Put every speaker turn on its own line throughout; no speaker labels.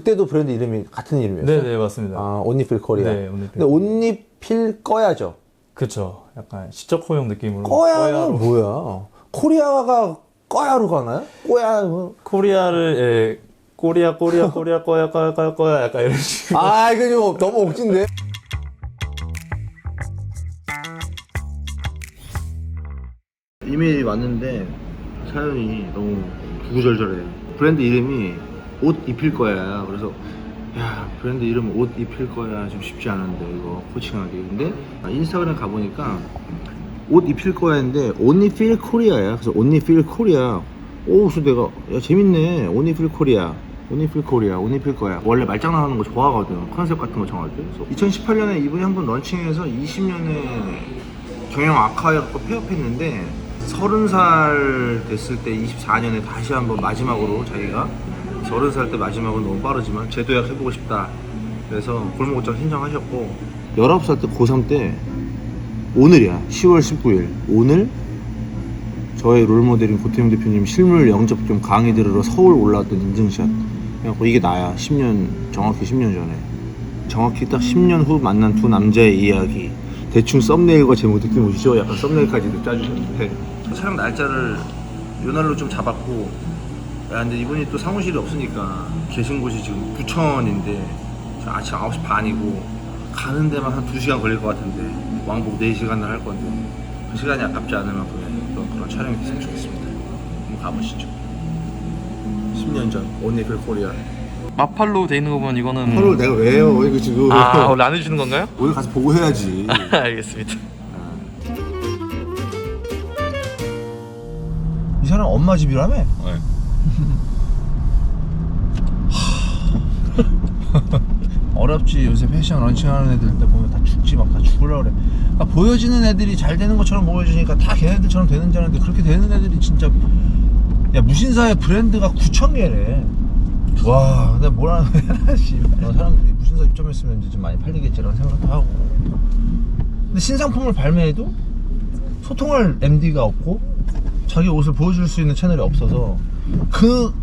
그때도 브랜드 이름이 같은 이름이었어요?
네네, 맞습니다.
아, 온리필 코리아.
네, 온리필.
근데 온리필 꺼야죠.
그쵸. 약간 시적 호용 느낌으로.
꺼야는 뭐야? 코리아가 꺼야로 가나요? 꺼야 뭐.
코리아를, 예, 꼬리야, 꺼야, 약간 이런 식으로.
아, 이거 좀 너무 억진데? 이메일이 왔는데 사연이 너무 구구절절해요. 브랜드 이름이 옷 입힐 거야. 그래서 야, 브랜드 이름 옷 입힐 거야 좀 쉽지 않은데 이거 코칭하기. 근데 인스타그램 가보니까 옷 입힐 거야인데 Only Feel Korea야. 그래서 Only Feel Korea. 오, 그래서 내가 야 재밌네. Only Feel Korea. Only Feel Korea. Only Feel 거야. 원래 말장난하는 거 좋아하거든. 컨셉 같은 거 정할 때. 그래서 2018년에 이분이 한번 런칭해서 20년에 경영 악화해갖고 폐업했는데 30살 됐을 때 24년에 다시 한번 마지막으로 자기가 30살 때 마지막으로 너무 빠르지만 재도약 해보고 싶다. 그래서 골목옷장 신청하셨고 19살 때 고3 때 오늘이야. 10월 19일 오늘 저의 롤모델인 고태영 대표님 실물 영접점 강의 들으러 서울 올라왔던 인증샷. 그래갖고 이게 나야. 10년 정확히 10년 전에 정확히 딱 10년 후 만난 두 남자의 이야기. 대충 썸네일과 제목 느낌 오시죠? 약간 썸네일까지도 짜주셨는데 촬영 날짜를 요날로 좀 잡았고, 야 근데 이분이 또 사무실이 없으니까 계신 곳이 지금 부천인데 아침 9시 반이고 가는 데만 한 2시간 걸릴 것 같은데 왕복 4시간을 할 건데 그 시간이 아깝지 않을 만큼의 그런 촬영이 됐으면 좋겠습니다. 한번 가보시죠. 10년 전 온리필 코리아.
마팔로 돼 있는 거 보면 이거는.
하루 내가 왜 해요? 이거 지금
아, 원래 안 해주는 건가요?
오늘 가서 보고 해야지.
알겠습니다.
이 사람 엄마 집이라며?
네.
어렵지. 요새 패션 런칭하는 애들 보면 다 죽지, 막 다 죽으려고 그래. 그러니까 보여지는 애들이 잘 되는 것처럼 보여주니까 다 걔네들처럼 되는 줄 알았는데 그렇게 되는 애들이 진짜. 야, 무신사의 브랜드가 9,000개래. 와, 내가 뭘 하는 거야, 씨. 사람들이 무신사 입점했으면 이제 좀 많이 팔리겠지라는 생각도 하고. 근데 신상품을 발매해도 소통할 MD가 없고 자기 옷을 보여줄 수 있는 채널이 없어서 그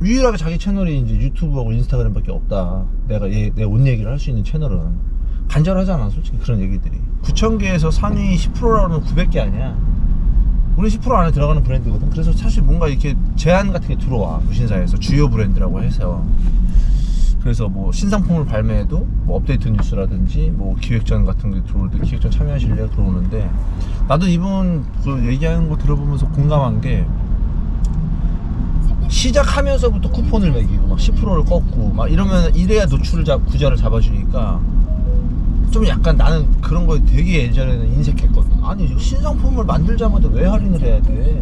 유일하게 자기 채널이 이제 유튜브하고 인스타그램밖에 없다. 내가 내 옷 얘기를 할 수 있는 채널은 간절하잖아, 솔직히 그런 얘기들이. 9,000개에서 상위 10%라는 900개 아니야. 우리 10% 안에 들어가는 브랜드거든. 그래서 사실 뭔가 이렇게 제안 같은 게 들어와, 무신사에서 주요 브랜드라고 해서. 그래서 뭐 신상품을 발매해도 뭐 업데이트 뉴스라든지 뭐 기획전 같은 게 들어올 때 기획전 참여하실래요? 그러는데 나도 이분 그 얘기하는 거 들어보면서 공감한 게 시작하면서부터 쿠폰을 매기고 막 10%를 꺾고 막 이러면 이래야 노출을 구자를 잡아주니까 좀 약간 나는 그런 거에 되게 예전에는 인색했거든. 아니 신상품을 만들자마자 왜 할인을 해야 돼?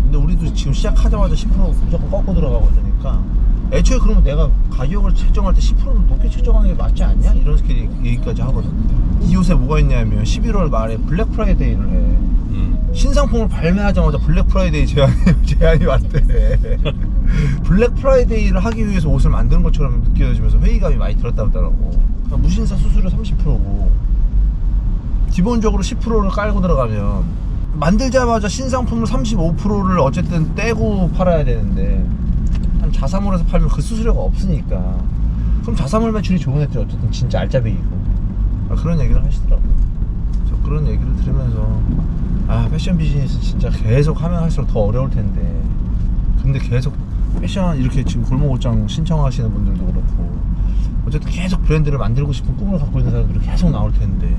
근데 우리도 지금 시작하자마자 10% 무조건 꺾고 들어가거든요. 애초에 그러면 내가 가격을 책정할 때 10%를 높게 책정하는 게 맞지 않냐? 이런 식의 얘기까지 하거든. 이 옷에 뭐가 있냐면 11월 말에 블랙 프라이데이를 해. 신상품을 발매하자마자 블랙 프라이데이 제안이 왔대. 블랙 프라이데이를 하기 위해서 옷을 만드는 것처럼 느껴지면서 회의감이 많이 들었다고 하더라고. 그러니까 무신사 수수료 30%고 기본적으로 10%를 깔고 들어가면 만들자마자 신상품을 35%를 어쨌든 떼고 팔아야 되는데 한 자사몰에서 팔면 그 수수료가 없으니까 그럼 자사몰 매출이 좋은 애들이 어쨌든 진짜 알짜배기고 그런 얘기를 하시더라고요. 저 그런 얘기를 들으면서 아, 패션 비즈니스 진짜 계속 하면 할수록 더 어려울 텐데 근데 계속 패션 이렇게 지금 골목 옷장 신청하시는 분들도 그렇고 어쨌든 계속 브랜드를 만들고 싶은 꿈을 갖고 있는 사람들이 계속 나올 텐데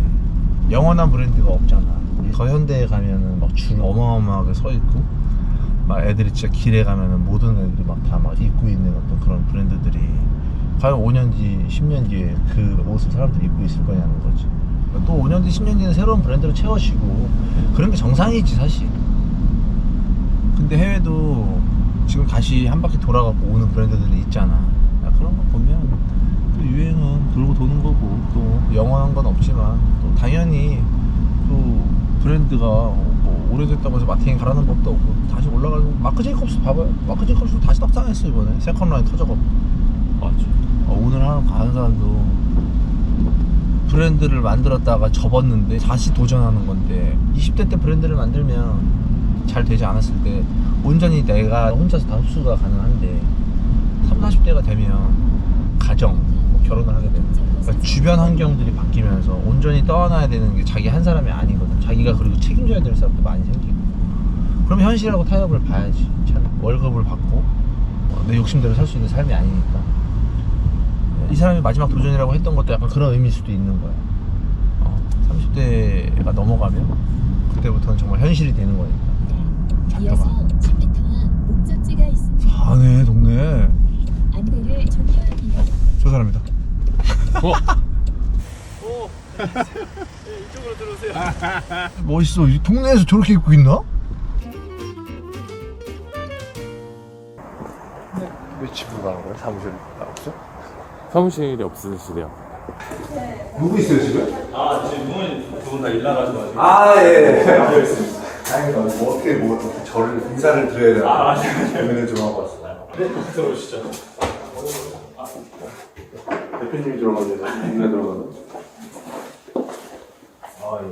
영원한 브랜드가 없잖아. 더현대에 가면은 막 줄 어마어마하게 서 있고 막 애들이 진짜 길에 가면은 모든 애들이 막 다 막 입고 있는 어떤 그런 브랜드들이 과연 5년 뒤, 10년 뒤에 그 옷을 사람들이 입고 있을 거냐는 거지. 또 5년 뒤, 10년 뒤는 새로운 브랜드를 채워지고 그런 게 정상이지 사실. 근데 해외도 지금 다시 한 바퀴 돌아가고 오는 브랜드들이 있잖아. 야, 그런 거 보면 또 유행은 돌고 도는 거고 또 영원한 건 없지만 또 당연히 또 브랜드가 뭐 오래됐다고 해서 마케팅 바라는 법도 없고 다시 올라가고. 마크 제이콥스 봐봐요. 마크 제이콥스 다시 떡상했어 이번에. 세컨라인 터져가고.
맞죠.
오늘 하는 가는 사람도 브랜드를 만들었다가 접었는데 다시 도전하는 건데 20대 때 브랜드를 만들면 잘 되지 않았을 때 온전히 내가 혼자서 다 흡수가 가능한데 40대가 되면 가정, 결혼을 하게 되면 그러니까 주변 환경들이 바뀌면서 온전히 떠나야 되는 게 자기 한 사람이 아니거든. 자기가 그리고 책임져야 될 사람도 많이 생기고. 그럼 현실하고 타협을 봐야지. 참 월급을 받고 내 욕심대로 살 수 있는 삶이 아니니까. 이 사람이 마지막 도전이라고 했던 것도 약간 그런 의미일 수도 있는 거야. 30대가 넘어가면 그때부터는 정말 현실이 되는 거니까.
이어서 10m 앞 목적지가 있습니다.
사네 동네.
안내를 종료해야 합니다.
저 사람이다.
이쪽으로 들어오세요.
멋있어. 이 동네에서 저렇게 입고 있나? 왜 집으로 가는 거야? 사무실 없어?
사무실이 없으시대요.
누구 있어요 집에?
아 지금 부모님 두 분 다 일 나가셔가지고.
아 예. 다행이다. 뭐 어떻게 저를 인사를 드려야 되나?
아 맞아요.
고민을 좀 하고 왔어요.
네 들어오시죠.
대표님이 들어가는데 누가 들어가는? 아 예.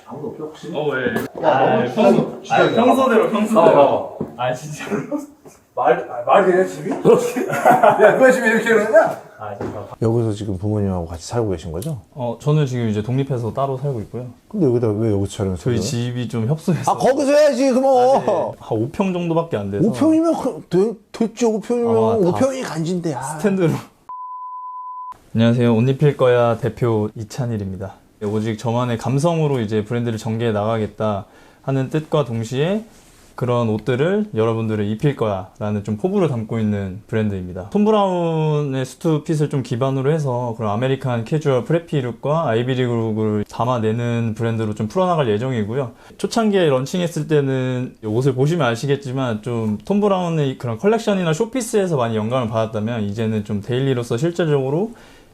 아무도 없죠 혹시?
왜? 평소대로 평소대로. 아 진짜로?
말이 돼 집이? 야 누가 집에 이렇게 그러냐?
아 진짜.
여기서 지금 부모님하고 같이 살고 계신 거죠?
저는 지금 이제 독립해서 따로 살고 있고요.
근데 여기다 왜 여기서 촬영했어요?
저희 집이 좀 협소해서.
아 거기서 해야지 그럼.
한 5평 정도밖에 안 돼서.
5평이면 됐지 5평이면.
아, 다
5평이 간지인데.
스탠드로. 안녕하세요. 옷 입힐 거야 대표 이찬일입니다. 오직 저만의 감성으로 이제 브랜드를 전개해 나가겠다 하는 뜻과 동시에 그런 옷들을 여러분들을 입힐 거야 라는 좀 포부를 담고 있는 브랜드입니다. 톰 브라운의 수트 핏을 좀 기반으로 해서 그런 아메리칸 캐주얼 프레피 룩과 아이비리 룩을 담아내는 브랜드로 좀 풀어나갈 예정이고요. 초창기에 런칭했을 때는 옷을 보시면 아시겠지만 좀 톰 브라운의 그런 컬렉션이나 쇼피스에서 많이 영감을 받았다면 이제는 좀 데일리로서 실제적으로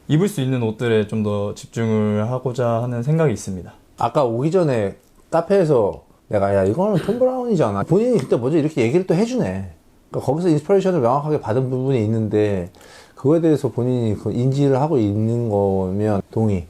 입을 수 있는 옷들에 좀 더 집중을 하고자 하는 생각이 있습니다.
아까 오기 전에 카페에서 내가 야 이거는 톰 브라운이잖아. 본인이 그때 먼저 이렇게 얘기를 또 해주네. 그러니까 거기서 인스피레이션을 명확하게 받은 부분이 있는데 그거에 대해서 본인이 인지를 하고 있는 거면 동의.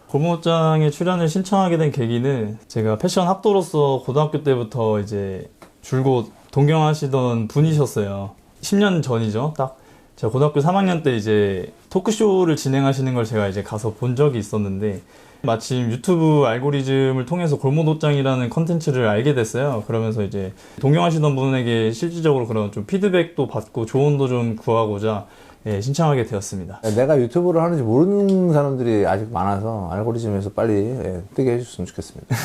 골목장에 출연을 신청하게 된 계기는 제가 패션 학도로서 고등학교 때부터 이제 줄곧 동경하시던 분이셨어요. 10년 전이죠. 딱 제가 고등학교 3학년 때 이제 토크쇼를 진행하시는 걸 제가 이제 가서 본 적이 있었는데 마침 유튜브 알고리즘을 통해서 골목옷장이라는 컨텐츠를 알게 됐어요. 그러면서 이제 동경하시던 분에게 실질적으로 그런 좀 피드백도 받고 조언도 좀 구하고자 신청하게 되었습니다.
내가 유튜브를 하는지 모르는 사람들이 아직 많아서 알고리즘에서 빨리 뜨게 해줬으면 좋겠습니다.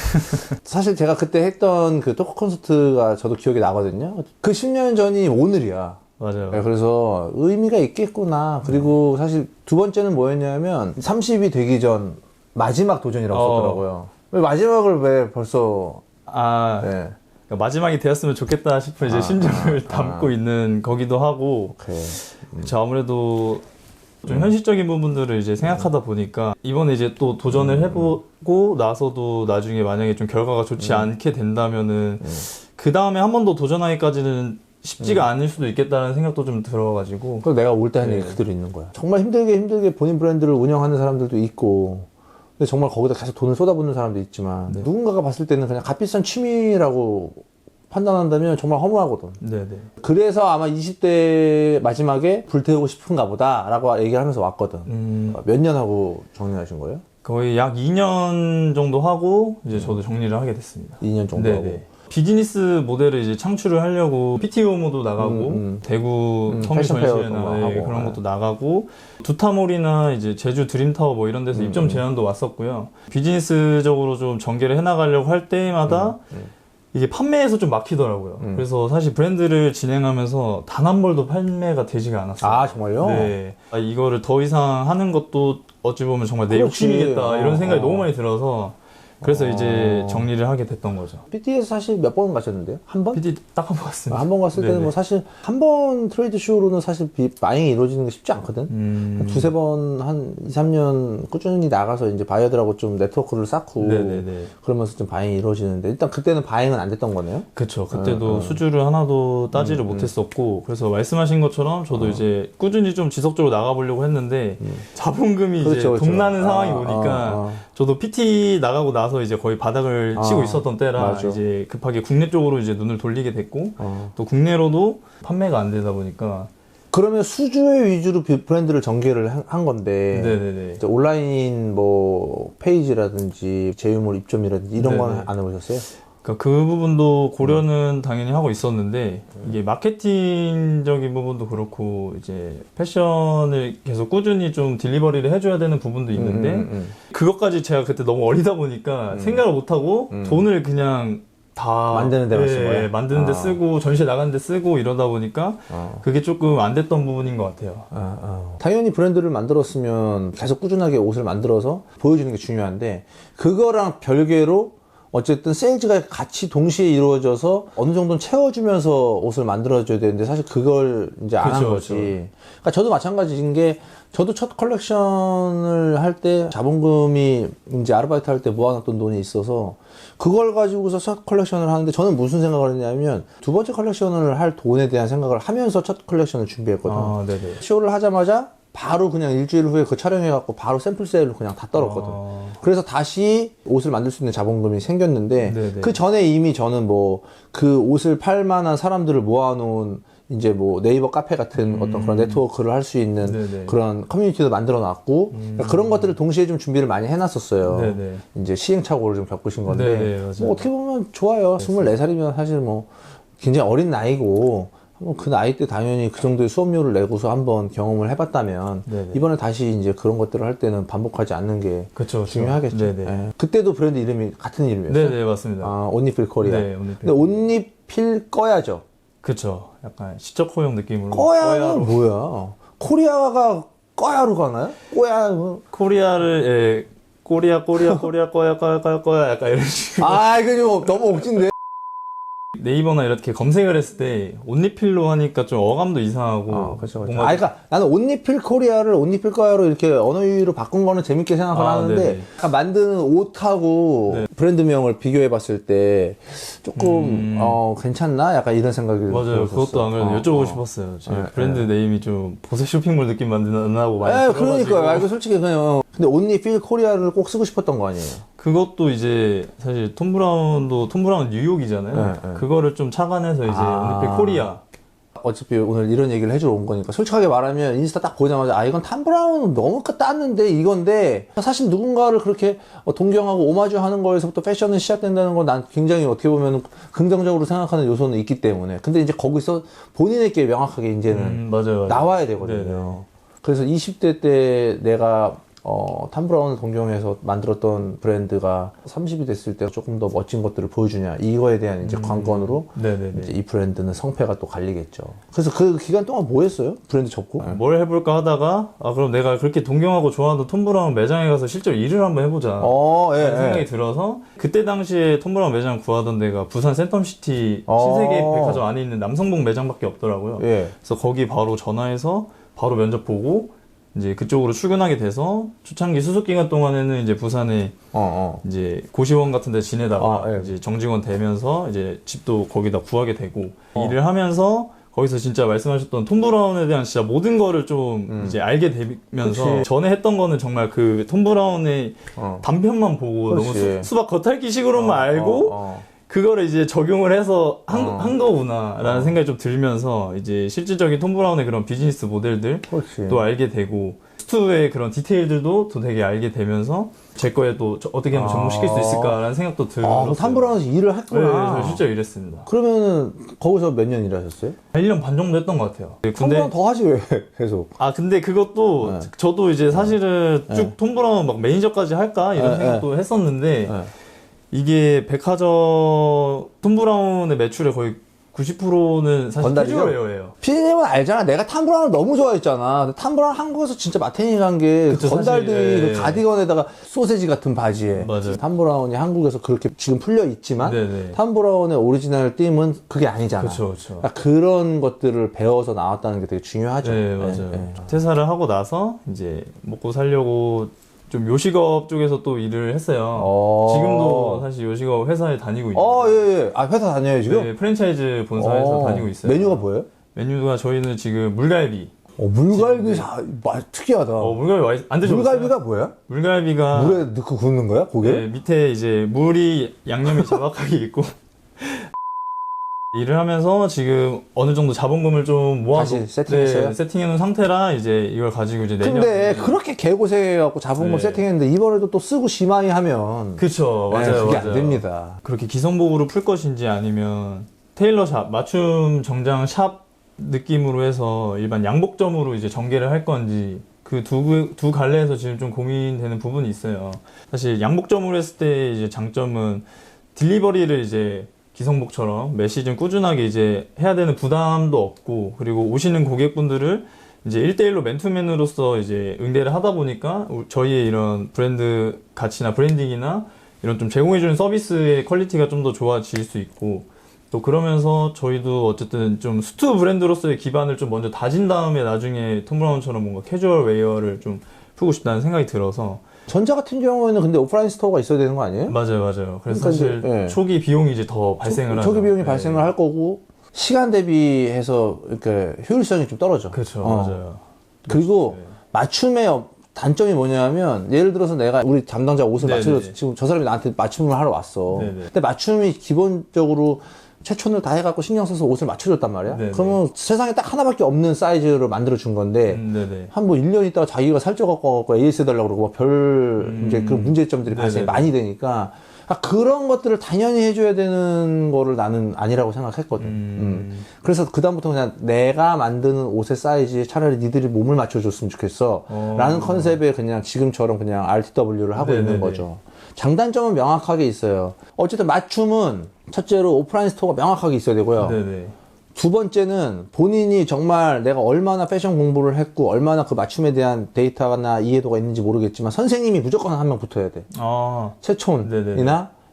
사실 제가 그때 했던 그 토크 콘서트가 저도 기억이 나거든요. 그 10년 전이 오늘이야.
맞아요.
그래서 의미가 있겠구나. 그리고 사실 두 번째는 뭐였냐면 30이 되기 전 마지막 도전이라고 썼더라고요. 왜 마지막을 왜 벌써
그러니까 마지막이 되었으면 좋겠다 싶은 이제 심정을 담고 있는 거기도 하고. 그쵸, 아무래도 좀 현실적인 부분들을 이제 생각하다 보니까 이번에 이제 또 도전을 해보고 나서도 나중에 만약에 좀 결과가 좋지 않게 된다면은 그 다음에 한 번 더 도전하기까지는 쉽지가 않을 수도 있겠다는 생각도 좀 들어가지고.
그래서 내가 올 때 한 얘기 그대로 있는 거야. 정말 힘들게 본인 브랜드를 운영하는 사람들도 있고 근데 정말 거기다 계속 돈을 쏟아붓는 사람도 있지만 누군가가 봤을 때는 그냥 값비싼 취미라고 판단한다면 정말 허무하거든.
네네.
그래서 아마 20대 마지막에 불태우고 싶은가 보다 라고 얘기를 하면서 왔거든. 몇 년 하고 정리하신 거예요?
거의 약 2년 정도 하고 이제 저도 정리를 하게 됐습니다.
2년 정도
네네.
하고.
비즈니스 모델을 이제 창출을 하려고 PT 호모도 나가고 대구 성미 전시회나 그런 것도 나가고 두타몰이나 이제 제주 드림타워 뭐 이런 데서 입점 제안도 왔었고요. 비즈니스적으로 좀 전개를 해나가려고 할 때마다 이게 판매에서 좀 막히더라고요. 그래서 사실 브랜드를 진행하면서 단 한 벌도 판매가 되지가 않았어요.
아 정말요?
네. 이거를 더 이상 하는 것도 어찌 보면 정말 내
그렇지.
욕심이겠다 이런 생각이 너무 많이 들어서 그래서 이제 정리를 하게 됐던 거죠.
PT에서 사실 몇 번 가셨는데요? 한 번?
PT 딱 한 번 갔습니다.
한 번 갔을 때는
네네.
뭐 사실 한 번 트레이드 쇼로는 사실 마잉이 이루어지는 게 쉽지 않거든. 두세 번 한 2, 3년 꾸준히 나가서 이제 바이어들하고 좀 네트워크를 쌓고
네네네.
그러면서 좀 바잉이 이루어지는데 일단 그때는 바잉은 안 됐던 거네요.
그쵸. 그때도 수주를 하나도 따지를 못했었고 그래서 말씀하신 것처럼 저도 이제 꾸준히 좀 지속적으로 나가보려고 했는데 자본금이 이제
그렇죠.
돈 나는 상황이 오니까 저도 PT 나가고 나서 이제 거의 바닥을 치고 있었던 때라
맞아.
이제 급하게 국내 쪽으로 이제 눈을 돌리게 됐고 또 국내로도 판매가 안 되다 보니까
그러면 수주의 위주로 브랜드를 전개를 한 건데
네네네.
이제 온라인 뭐 페이지라든지 제휴물 입점이라든지 이런 건
네네.
안 해보셨어요?
그러니까 그 부분도 고려는 당연히 하고 있었는데 이게 마케팅적인 부분도 그렇고 이제 패션을 계속 꾸준히 좀 딜리버리를 해줘야 되는 부분도 있는데 그것까지 제가 그때 너무 어리다 보니까 생각을 못하고 돈을 그냥 다
만드는 데 쓰는 거예요?
만드는 데 쓰고 전시회 나가는 데 쓰고 이러다 보니까 그게 조금 안 됐던 부분인 것 같아요.
당연히 브랜드를 만들었으면 계속 꾸준하게 옷을 만들어서 보여주는 게 중요한데 그거랑 별개로 어쨌든 세일즈가 같이 동시에 이루어져서 어느 정도는 채워주면서 옷을 만들어줘야 되는데 사실 그걸 이제 안 한
그쵸,
거지.
그쵸.
그러니까 저도 마찬가지인 게 저도 첫 컬렉션을 할 때 자본금이 이제 아르바이트 할 때 모아놨던 돈이 있어서 그걸 가지고서 첫 컬렉션을 하는데 저는 무슨 생각을 했냐면 두 번째 컬렉션을 할 돈에 대한 생각을 하면서 첫 컬렉션을 준비했거든요.
아, 네네.
쇼를 하자마자 바로 그냥 일주일 후에 그 촬영해갖고 바로 샘플 세일로 그냥 다 떨었거든. 그래서 다시 옷을 만들 수 있는 자본금이 생겼는데
네네.
그 전에 이미 저는 뭐 그 옷을 팔 만한 사람들을 모아놓은 이제 뭐 네이버 카페 같은 어떤 그런 네트워크를 할 수 있는
네네.
그런 커뮤니티도 만들어 놨고 그러니까 그런 것들을 동시에 좀 준비를 많이 해놨었어요.
네네.
이제 시행착오를 좀 겪으신 건데
네네, 맞아요.
뭐 어떻게 보면 좋아요. 24살이면 사실 뭐 굉장히 어린 나이고 그 나이 때 당연히 그 정도의 수업료를 내고서 한번 경험을 해봤다면
네네.
이번에 다시 이제 그런 것들을 할 때는 반복하지 않는 게
그쵸, 그쵸.
중요하겠죠.
네네.
예. 그때도 브랜드 이름이 같은 이름이었어요?
네네, 맞습니다.
아, 옷입힐 코리아.
네, 옷입힐
근데 옷입힐 거야죠.
그쵸. 약간 시적 호용 느낌으로.
거야는 뭐야? 코리아가 거야로 가나요? 꼬야. 뭐.
코리아를, 예, 꼬리야, 거야, 약간 이런 식으로.
아, 이거 좀 너무 억진데.
네이버나 이렇게 검색을 했을 때 옷리필로 하니까 좀 어감도 이상하고.
그렇죠.
뭔가
그러니까 나는 옷입힐 코리아를 옷입힐 거야로 이렇게 언어유희로 바꾼 거는 재밌게 생각을 하는데
네네.
그러니까 만드는 옷하고
네.
브랜드명을 비교해봤을 때 조금 괜찮나? 약간 이런 생각이
맞아요.
들었었어.
그것도 안 그래도 여쭤보고 싶었어요. 제 브랜드 네임이 좀 보세 쇼핑몰 느낌 만나고 많이
그러니까요.
들어가지고.
아, 이거 솔직히 그냥 근데 옷입힐 코리아를 꼭 쓰고 싶었던 거 아니에요?
그것도 이제 사실 톰 브라운 뉴욕이잖아요.
네.
그거를 좀 착안해서 이제 옷리필 코리아.
어차피 오늘 이런 얘기를 해주러 온 거니까 솔직하게 말하면 인스타 딱 보자마자 아 이건 탐 브라운은 너무 땄는데 이건데 사실 누군가를 그렇게 동경하고 오마주 하는 거에서부터 패션은 시작된다는 건 난 굉장히 어떻게 보면 긍정적으로 생각하는 요소는 있기 때문에 근데 이제 거기서 본인에게 명확하게 이제는
맞아요.
나와야 되거든요.
네네.
그래서 20대 때 내가 탐 브라운을 동경해서 만들었던 브랜드가 30이 됐을 때 조금 더 멋진 것들을 보여주냐 이거에 대한 이제 관건으로
네네네.
이제 이 브랜드는 성패가 또 갈리겠죠. 그래서 그 기간 동안 뭐 했어요? 브랜드 접고?
뭘 해볼까 하다가 그럼 내가 그렇게 동경하고 좋아하는 톰 브라운 매장에 가서 실제로 일을 한번 해보자
예,
라는 생각이 들어서 그때 당시에 톰 브라운 매장 구하던 데가 부산 센텀시티 신세계 백화점 안에 있는 남성복 매장밖에 없더라고요.
예.
그래서 거기 바로 전화해서 바로 면접 보고 이제 그쪽으로 출근하게 돼서 초창기 수습 기간 동안에는 이제 부산에 이제 고시원 같은 데 지내다가
예.
이제 정직원 되면서 이제 집도 거기다 구하게 되고 일을 하면서 거기서 진짜 말씀하셨던 톰 브라운에 대한 진짜 모든 거를 좀 이제 알게 되면서
그치.
전에 했던 거는 정말 그 톰 브라운의 단편만 보고
그치.
너무 수박 겉핥기식으로만 알고 그거를 이제 적용을 해서 한 거구나라는 생각이 좀 들면서 이제 실질적인 톰 브라운의 그런 비즈니스 모델들
그렇지.
또 알게 되고 스투의 그런 디테일들도 또 되게 알게 되면서 제 거에 또 어떻게 하면 접목시킬 수 있을까라는 생각도 들었어요.
탐 브라운에서 일을
네,
했구나.
저 실제로 일했습니다.
그러면은 거기서 몇 년 일하셨어요?
1년 반 정도 했던 것 같아요.
탐 브라운 더 하지 왜 계속?
근데 그것도
네.
저도 이제 사실은 쭉 톰 브라운 막 매니저까지 할까 이런
네,
생각도 했었는데
네.
이게 백화점 톰 브라운의 매출의 거의 90%는 사실
건달이죠?
캐주얼웨어예요.
피디님은 알잖아. 내가 탐 브라운을 너무 좋아했잖아. 근데 탐 브라운 한국에서 진짜 마테니 간 게
그쵸,
건달들이
사실, 예.
그 가디건에다가 소세지 같은 바지에
맞아요.
탐 브라운이 한국에서 그렇게 지금 풀려 있지만
네네.
탐 브라운의 오리지널 띠임은 그게 아니잖아.
그쵸, 그쵸.
그러니까 그런 것들을 배워서 나왔다는 게 되게 중요하죠.
네, 맞아요.
예.
퇴사를 하고 나서 이제 먹고 살려고 좀 요식업 쪽에서 또 일을 했어요. 지금도 사실 요식업 회사에 다니고 있는데.
예. 아, 회사 다녀요, 지금?
네, 프랜차이즈 본사에서 다니고 있어요.
메뉴가 뭐예요?
메뉴가 저희는 지금 물갈비.
물갈비 특이하다.
물갈비 안 드셔보셨어요?
물갈비가 뭐야?
물갈비가
물에 넣고 굽는 거야? 고개?
네, 밑에 이제 물이 양념이 자박하게 있고 일을 하면서 지금 어느 정도 자본금을 좀 모아서
다시 세팅했어요?
네, 세팅해놓은 상태라 이제 이걸 가지고 이제 내년.
근데 그렇게 개고생해갖고 자본금
네.
세팅했는데 이번에도 또 쓰고 심하이 하면
그쵸, 맞아요.
네, 그게
맞아요.
안 됩니다.
그렇게 기성복으로 풀 것인지 아니면 테일러 샵, 맞춤 정장 샵 느낌으로 해서 일반 양복점으로 이제 전개를 할 건지 그 두 갈래에서 지금 좀 고민되는 부분이 있어요. 사실 양복점으로 했을 때 이제 장점은 딜리버리를 이제 기성복처럼 매 시즌 꾸준하게 이제 해야 되는 부담도 없고, 그리고 오시는 고객분들을 이제 1대1로 맨투맨으로서 이제 응대를 하다 보니까 저희의 이런 브랜드 가치나 브랜딩이나 이런 좀 제공해주는 서비스의 퀄리티가 좀 더 좋아질 수 있고, 또 그러면서 저희도 어쨌든 좀 수트 브랜드로서의 기반을 좀 먼저 다진 다음에 나중에 톰 브라운처럼 뭔가 캐주얼 웨어를 좀 풀고 싶다는 생각이 들어서.
전자 같은 경우에는 근데 오프라인 스토어가 있어야 되는 거 아니에요?
맞아요. 그래서
그러니까
사실
이제, 예.
초기 비용이 이제 더 발생을 하죠.
초기 비용이
네.
발생을 할 거고 시간 대비해서 이렇게 효율성이 좀 떨어져.
그렇죠.
어.
맞아요.
그리고
네.
맞춤의 단점이 뭐냐면 예를 들어서 내가 우리 담당자 옷을
네네.
맞춰줬어. 지금 저 사람이 나한테 맞춤을 하러 왔어.
네네.
근데 맞춤이 기본적으로 최촌을 다 해갖고 신경 써서 옷을 맞춰줬단 말이야.
네네.
그러면 세상에 딱 하나밖에 없는 사이즈로 만들어준 건데
네네.
한 뭐 1년 있다가 자기가 살쪄갖고 AS 해달라고 그러고 막 별 이제 그런 문제점들이 발생이
네네네.
많이 되니까 그런 것들을 당연히 해줘야 되는 거를 나는 아니라고 생각했거든. 그래서 그다음부터 그냥 내가 만드는 옷의 사이즈에 차라리 니들이 몸을 맞춰줬으면 좋겠어. 라는 컨셉에 그냥 지금처럼 그냥 RTW를 하고
네네네.
있는 거죠. 장단점은 명확하게 있어요. 어쨌든 맞춤은 첫째로 오프라인 스토어가 명확하게 있어야 되고요.
네네.
두 번째는 본인이 정말 내가 얼마나 패션 공부를 했고 얼마나 그 맞춤에 대한 데이터나 이해도가 있는지 모르겠지만 선생님이 무조건 한 명 붙어야 돼.
아,
최촌이나
네네네.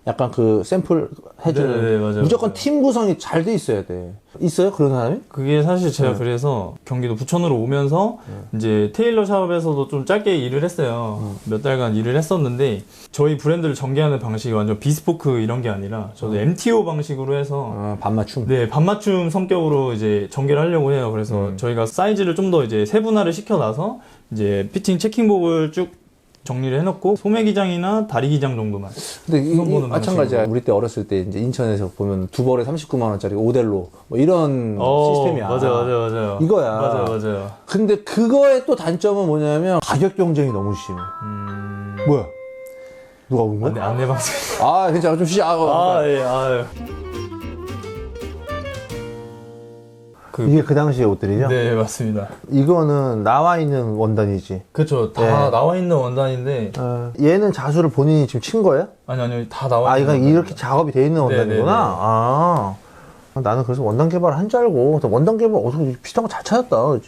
약간 그 샘플 해주는
네네, 맞아요,
무조건
맞아요.
팀 구성이 잘 돼 있어야 돼. 있어요? 그런 사람이?
그게 사실 제가
네.
그래서 경기도 부천으로 오면서 이제 테일러 샵에서도 좀 짧게 일을 했어요. 몇 달간 일을 했었는데 저희 브랜드를 전개하는 방식이 완전 비스포크 이런 게 아니라 저도 MTO 방식으로 해서
반맞춤.
네, 반맞춤 성격으로 이제 전개를 하려고 해요. 그래서 저희가 사이즈를 좀 더 이제 세분화를 시켜놔서 이제 피팅 체킹복을 쭉 정리를 해놓고 소매 기장이나 다리 기장 정도만.
근데 이
보는
마찬가지야.
방식으로.
우리 때 어렸을 때 이제 인천에서 보면 두 벌에 39만 원짜리 오델로 뭐 이런 시스템이야.
맞아요.
이거야.
맞아요.
근데 그거의 또 단점은 뭐냐면 가격 경쟁이 너무 심해. 뭐야? 누가 온 거야?
안내 방송.
괜찮아. 좀 쉬자.
예, 아유.
이게 그 당시의 옷들이죠?
네, 맞습니다.
이거는 나와 있는 원단이지.
그쵸. 다
네.
나와 있는 원단인데.
얘는 자수를 본인이 지금 친 거예요?
아니요. 다 나와 있는
이건
원단입니다.
이렇게 작업이 돼 있는 원단이구나. 나는 그래서 원단 개발을 한 줄 알고. 원단 개발 어떻게 비슷한 거 잘 찾았다.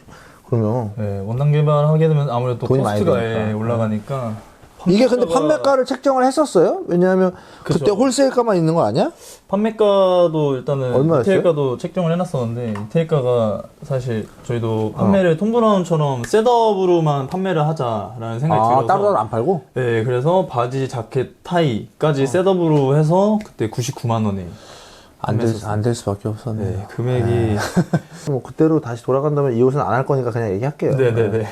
그러면.
네, 원단 개발하게 되면 아무래도
돈이 많이
코스트가
드니까.
올라가니까.
이게 근데
판매가가-
판매가를 책정을 했었어요? 왜냐하면
그쵸.
그때 홀세일가만 있는 거 아니야?
판매가도 일단은
얼마였어요?
리테일가도 책정을 해놨었는데 리테일가가 사실 저희도 판매를 톰 브라운처럼 셋업으로만 판매를 하자라는 생각이 들어서
따로따로 안 팔고?
네, 그래서 바지, 자켓, 타이까지 셋업으로 해서 그때 99만 원에
안 될 수밖에 없었네.
네, 금액이
뭐 그때로 다시 돌아간다면 이 옷은 안 할 거니까 그냥 얘기할게요.
네네네.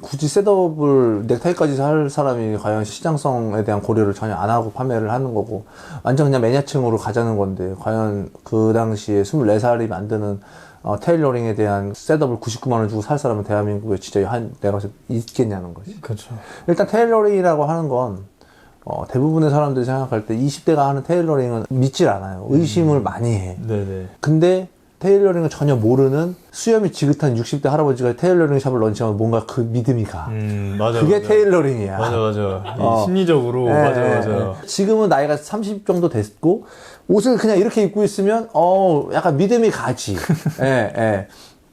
굳이 셋업을 넥타이까지 살 사람이 과연 시장성에 대한 고려를 전혀 안 하고 판매를 하는 거고 완전 그냥 매니아층으로 가자는 건데 과연 그 당시에 24살이 만드는 테일러링에 대한 셋업을 99만 원 주고 살 사람은 대한민국에 진짜 내가 봤을 때 있겠냐는 거지.
그렇죠.
일단 테일러링이라고 하는 건 대부분의 사람들이 생각할 때 20대가 하는 테일러링은 믿질 않아요. 의심을 많이 해.
네네.
근데 테일러링을 전혀 모르는 수염이 지긋한 60대 할아버지가 테일러링 샵을 런칭하면 뭔가 그 믿음이 가.
맞아.
그게 테일러링이야.
맞아. 이 심리적으로
예,
맞아.
예. 지금은 나이가 30 정도 됐고 옷을 그냥 이렇게 입고 있으면 약간 믿음이 가지. 예.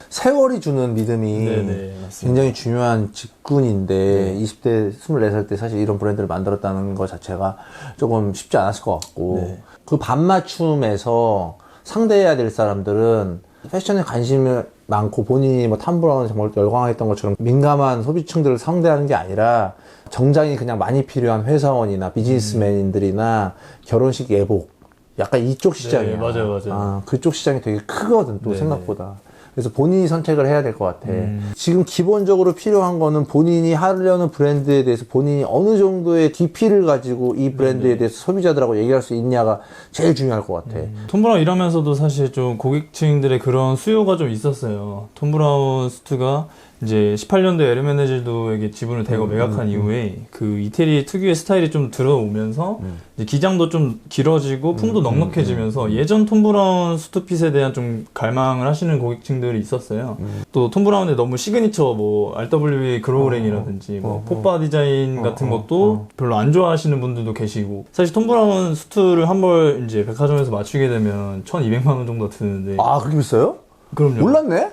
세월이 주는 믿음이
네네, 맞습니다.
굉장히 중요한 직군인데 20대 24살 때 사실 이런 브랜드를 만들었다는 것 자체가 조금 쉽지 않았을 것 같고
네.
그 반맞춤에서 상대해야 될 사람들은 패션에 관심이 많고 본인이 뭐 톰 브라운 정말 열광했던 것처럼 민감한 소비층들을 상대하는 게 아니라 정장이 그냥 많이 필요한 회사원이나 비즈니스맨들이나 결혼식 예복 약간 이쪽 시장이야.
맞아요.
그쪽 시장이 되게 크거든 또
네네.
생각보다. 그래서 본인이 선택을 해야 될 것 같아. 지금 기본적으로 필요한 거는 본인이 하려는 브랜드에 대해서 본인이 어느 정도의 DP를 가지고 이 브랜드에 대해서 소비자들하고 얘기할 수 있냐가 제일 중요할 것 같아.
톰 브라운 일하면서도 사실 좀 고객층들의 그런 수요가 좀 있었어요. 톰 브라운 수트가 이제 18년도에 에르메네질도에게 지분을 대거 매각한 이후에 그 이태리 특유의 스타일이 좀 들어오면서 이제 기장도 좀 길어지고 품도 넉넉해지면서 예전 톰 브라운 수트핏에 대한 좀 갈망을 하시는 고객층들이 있었어요. 또 톰 브라운의 너무 시그니처 뭐 RWA 그로우랭이라든지 뭐 포빠 디자인 같은 것도 별로 안 좋아하시는 분들도 계시고 사실 톰 브라운 수트를 한 벌 이제 백화점에서 맞추게 되면 1,200만 원 정도 드는데
아, 그렇게 비싸요?
그럼요.
몰랐네?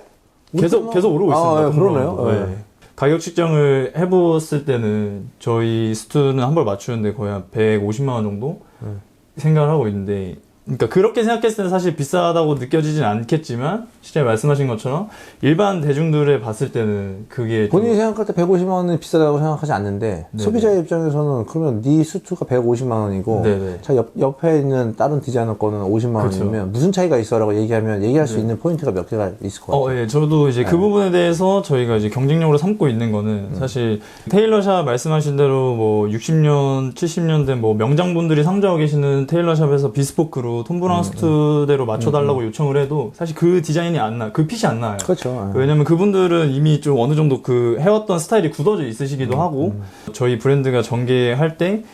계속 오르고 있습니다.
아, 예, 그러네요.
네. 가격 측정을 해봤을 때는 저희 스투는 한 벌 맞추는데 거의 한 150만 원 정도 생각을 하고 있는데, 그러니까 그렇게 생각했을 때는 사실 비싸다고 느껴지진 않겠지만 실제 말씀하신 것처럼 일반 대중들에 봤을 때는 그게
본인이 생각할 때 150만 원은 비싸다고 생각하지 않는데
네네.
소비자의 입장에서는 그러면 네 수트가 150만 원이고
네네.
자 옆에 있는 다른 디자이너 거는 50만
그렇죠.
원이면 무슨 차이가 있어라고 얘기하면 얘기할 수 있는 포인트가 몇 개가 있을 것 같아요.
예, 저도 이제 그 부분에 대해서 저희가 이제 경쟁력으로 삼고 있는 거는 사실 테일러샵 말씀하신 대로 뭐 60년, 70년 된 뭐 명장분들이 상주하고 계시는 테일러샵에서 비스포크로 톰 브라운 수트대로 맞춰달라고 요청을 해도 사실 그 디자인이 안 나, 그 핏이 안 나요.
그렇죠.
왜냐면 그분들은 이미 좀 어느 정도 그 해왔던 스타일이 굳어져 있으시기도 하고 저희 브랜드가 전개할 때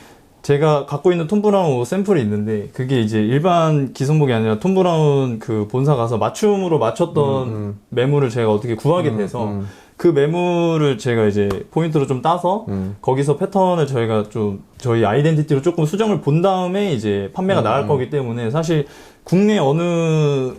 제가 갖고 있는 톰 브라운 옷 샘플이 있는데 그게 이제 일반 기성복이 아니라 톰 브라운 그 본사 가서 맞춤으로 맞췄던 매물을 제가 어떻게 구하게 돼서 그 매물을 제가 이제 포인트로 좀 따서 거기서 패턴을 저희가 좀 저희 아이덴티티로 조금 수정을 본 다음에 이제 판매가 나갈 거기 때문에 사실 국내 어느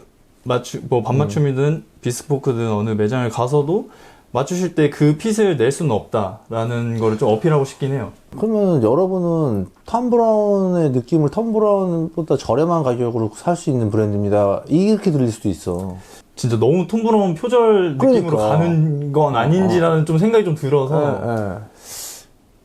뭐 반맞춤이든 비스포크든 어느 매장을 가서도 맞추실 때 그 핏을 낼 수는 없다라는 거를 좀 어필하고 싶긴 해요.
그러면 여러분은 톰 브라운의 느낌을 톰 브라운보다 저렴한 가격으로 살 수 있는 브랜드입니다. 이렇게 들릴 수도 있어.
진짜 너무 톰 브라운 표절 느낌으로
그러니까.
가는 건 아닌지라는 좀 생각이 좀 들어서
예.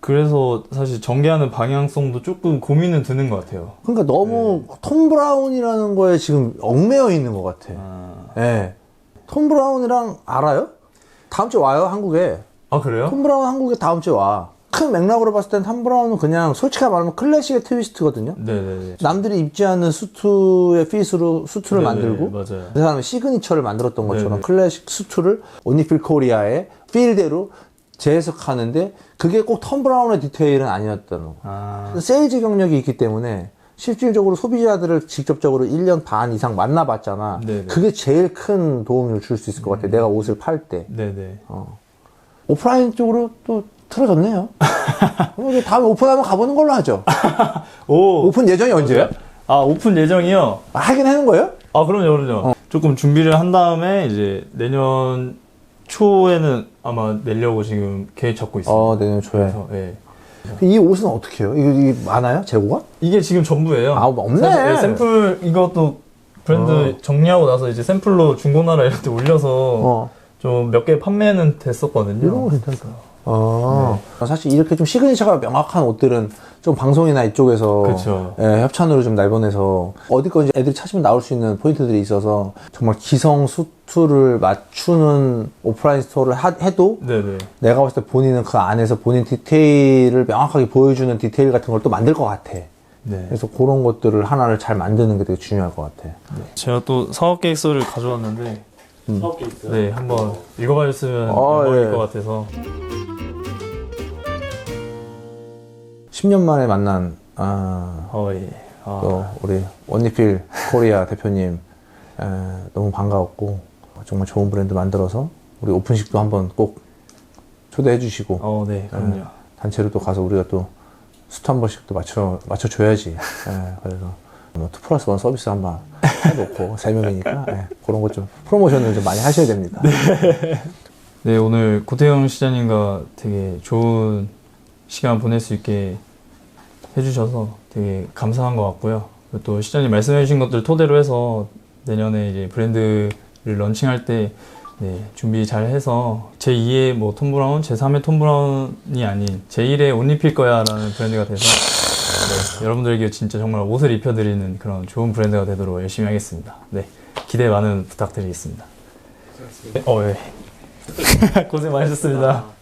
그래서 사실 전개하는 방향성도 조금 고민은 드는 것 같아요.
그러니까 너무 톰 브라운이라는 거에 지금 얽매여 있는 것 같아. 예. 톰 브라운이랑 알아요? 다음 주에 와요, 한국에.
아 그래요?
톰 브라운 한국에 다음 주에 와. 큰 맥락으로 봤을 땐 톰 브라운은 그냥 솔직하게 말하면 클래식의 트위스트거든요.
네네네.
남들이 입지 않는 수트의 핏으로 수트를
네네,
만들고
맞아요.
그 사람의 시그니처를 만들었던 것처럼
네네.
클래식 수트를 온리필 코리아의 필대로 재해석하는데 그게 꼭 톰 브라운의 디테일은 아니었다는 거.
아,
세일즈 경력이 있기 때문에 실질적으로 소비자들을 직접적으로 1년 반 이상 만나봤잖아.
네네.
그게 제일 큰 도움을 줄 수 있을 것 같아. 내가 옷을 팔 때.
네네.
오프라인 쪽으로 또 틀어졌네요. 그럼 이제 다음에 오픈하면 가보는 걸로 하죠.
오,
오픈 예정이 언제예요?
아 오픈 예정이요?
하긴 하는 거예요?
아 그럼요. 조금 준비를 한 다음에 이제 내년 초에는 아마 내려고 지금 계획 잡고 있습니다.
내년 초에.
그래서, 예.
이 옷은 어떻게 해요? 이게 많아요? 재고가?
이게 지금 전부예요.
아, 없네.
사실, 예, 샘플 이것도 브랜드 정리하고 나서 이제 샘플로 중고나라 이런 데 올려서 좀 몇 개 판매는 됐었거든요.
이런 거 괜찮다. 사실 이렇게 좀 시그니처가 명확한 옷들은 좀 방송이나 이쪽에서
그쵸.
협찬으로 좀 날보내서 어디 건지 애들이 찾으면 나올 수 있는 포인트들이 있어서 정말 기성 수트를 맞추는 오프라인 스토어를 해도
네네.
내가 봤을 때 본인은 그 안에서 본인 디테일을 명확하게 보여주는 디테일 같은 걸 또 만들 것 같아.
네.
그래서 그런 것들을 하나를 잘 만드는 게 되게 중요할 것 같아.
제가 또 사업 계획서를 가져왔는데
사업 계획서.
네 한번 읽어봐 주시면
아,
영광일
예.
것 같아서
10년 만에 만난
예.
또 우리 원리필 코리아 대표님 너무 반가웠고 정말 좋은 브랜드 만들어서 우리 오픈식도 한번 꼭 초대해 주시고
네 그럼요.
단체로 또 가서 우리가 또 수트 한 번씩 또 맞춰줘야지. 그래서 뭐 2+1 서비스 한번 해놓고 3명이니까 그런 것 좀 프로모션을 좀 많이 하셔야 됩니다.
네 오늘 고태영 시장님과 되게 좋은 시간 보낼 수 있게 해주셔서 되게 감사한 것 같고요. 그리고 또 시장님 말씀해주신 것들 토대로 해서 내년에 이제 브랜드를 런칭할 때 준비 잘 해서 제2의 뭐 톰 브라운, 제3의 톰 브라운이 아닌 제1의 옷 입힐 거야 라는 브랜드가 돼서 여러분들에게 진짜 정말 옷을 입혀드리는 그런 좋은 브랜드가 되도록 열심히 하겠습니다. 네, 기대 많은 부탁드리겠습니다. 예. 고생 많으셨습니다.